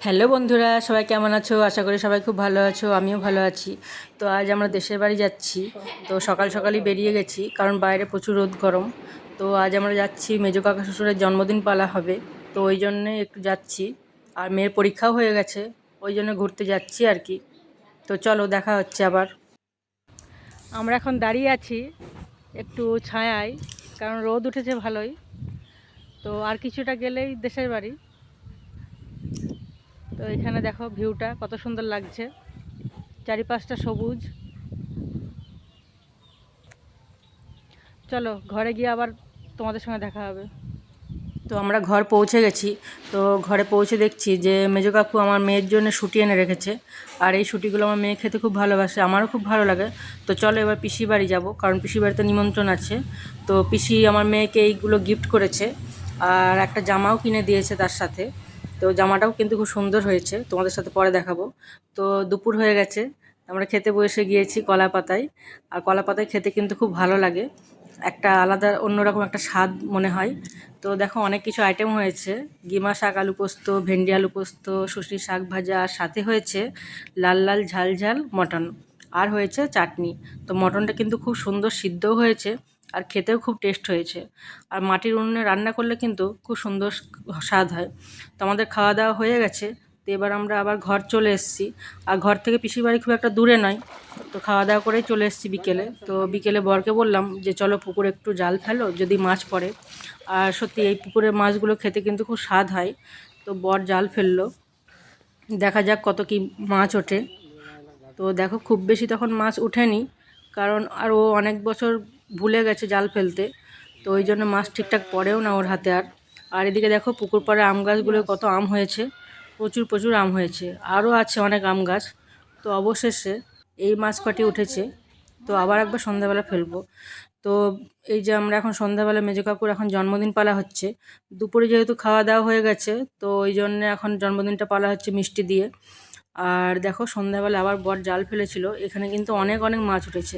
Hello বন্ধুরা, সবাই কেমন আছো? আশা করি সবাই খুব ভালো আছো, আমিও ভালো আছি। তো আজ আমরা দেশের বাড়ি যাচ্ছি। তো সকাল সকালই বেরিয়ে গেছি, কারণ বাইরে প্রচুর রোদ গরম। তো আজ আমরা যাচ্ছি, মেজো কাকা শ্বশুরের জন্মদিন পালা হবে। তো ওই জন্যে একটু যাচ্ছি। আর মেয়ের পরীক্ষাও হয়ে গেছে, ওই জন্য ঘুরতে যাচ্ছি আর কি। তো চলো, দেখা হচ্ছে আবার। আমরা এখন দাঁড়িয়ে আছি একটু ছায়ায়, কারণ রোদ উঠেছে ভালোই। তো আর কিছুটা গেলেই দেশের বাড়ি। তো এখানে দেখো ভিউটা কত সুন্দর লাগছে, চারিপাশটা সবুজ। চলো ঘরে গিয়ে আবার তোমাদের সঙ্গে দেখা হবে। তো আমরা ঘর পৌঁছে গেছি। তো ঘরে পৌঁছে দেখছি যে মেজো কাকু আমার মেয়ের জন্য শুঁটি এনে রেখেছে। আর এই শুঁটিগুলো আমার মেয়ে খেতে খুব ভালোবাসে, আমারও খুব ভালো লাগে। তো চলো এবার পিসি বাড়ি যাবো, কারণ পিসি বাড়িতে নিমন্ত্রণ আছে। তো পিসি আমার মেয়েকে এইগুলো গিফট করেছে, আর একটা জামাও কিনে দিয়েছে তার সাথে। তো জামাটাও কিন্তু খুব সুন্দর হয়েছে, তোমাদের সাথে পরে দেখাবো। তো দুপুর হয়ে গেছে, আমরা খেতে বসে গিয়েছি কলা পাতায়। আর কলা পাতায় খেতে কিন্তু খুব ভালো লাগে, একটা আলাদা অন্যরকম একটা স্বাদ মনে হয়। তো দেখো অনেক কিছু আইটেম হয়েছে, গিমা শাক আলু পোস্ত, ভেন্ডি আলু পোস্ত, শুষনি শাক ভাজা, আর সাথে হয়েছে লাল লাল ঝাল ঝাল মটন, আর হয়েছে চাটনি। তো মটনটা কিন্তু খুব সুন্দর সিদ্ধও হয়েছে, আর খেতেও খুব টেস্ট হয়েছে। আর মাটির উনুনে রান্না করলে কিন্তু খুব সুন্দর স্বাদ হয়। তো আমাদের খাওয়া দাওয়া হয়ে গেছে। তো এবার আমরা আবার ঘর চলে এসেছি। আর ঘর থেকে পিসির বাড়ি খুব একটা দূরে নয়। তো খাওয়া দাওয়া করেই চলে এসেছি বিকেলে। তো বিকেলে বরকে বললাম যে চলো পুকুরে একটু জাল ফেলো, যদি মাছ পড়ে। আর সত্যি এই পুকুরের মাছগুলো খেতে কিন্তু খুব স্বাদ হয়। তো বর জাল ফেললো, দেখা যাক কত কি মাছ ওঠে। তো দেখো খুব বেশি তখন মাছ ওঠেনি, কারণ আর ও অনেক বছর ভুলে গেছে জাল ফেলতে। তো ওই জন্য মাছ ঠিকঠাক পড়েও না ওর হাতে আর। আর এদিকে দেখো পুকুর পাড়ে আম গাছগুলো কত আম হয়েছে, প্রচুর প্রচুর আম হয়েছে, আরও আছে অনেক আম গাছ। তো অবশেষে এই মাছ কটি উঠেছে। তো আবার একবার সন্ধ্যাবেলা ফেলবো। তো এই যে আমরা এখন সন্ধ্যাবেলা মেজো কাকুর এখন জন্মদিন পালা হচ্ছে। দুপুরে যেহেতু খাওয়া দাওয়া হয়ে গেছে, তো ওই জন্যে এখন জন্মদিনটা পালা হচ্ছে মিষ্টি দিয়ে। আর দেখো সন্ধ্যাবেলা আবার বর জাল ফেলেছিল, এখানে কিন্তু অনেক অনেক মাছ উঠেছে,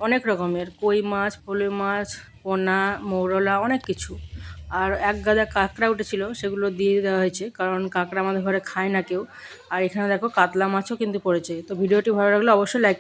অনেক রকমের কই মাছ, ফলুই মাছ, পোনা, মৌরলা, অনেক কিছু। আর এক গাদা কাঁকড়া উঠেছিল, সেগুলো দিয়ে দেওয়া হয়েছে, কারণ কাঁকড়া আমাদের ঘরে খায় না কেউ। আর এখানে দেখো কাতলা মাছও কিন্তু পড়েছে। তো ভিডিওটি ভালো লাগলে অবশ্যই লাইক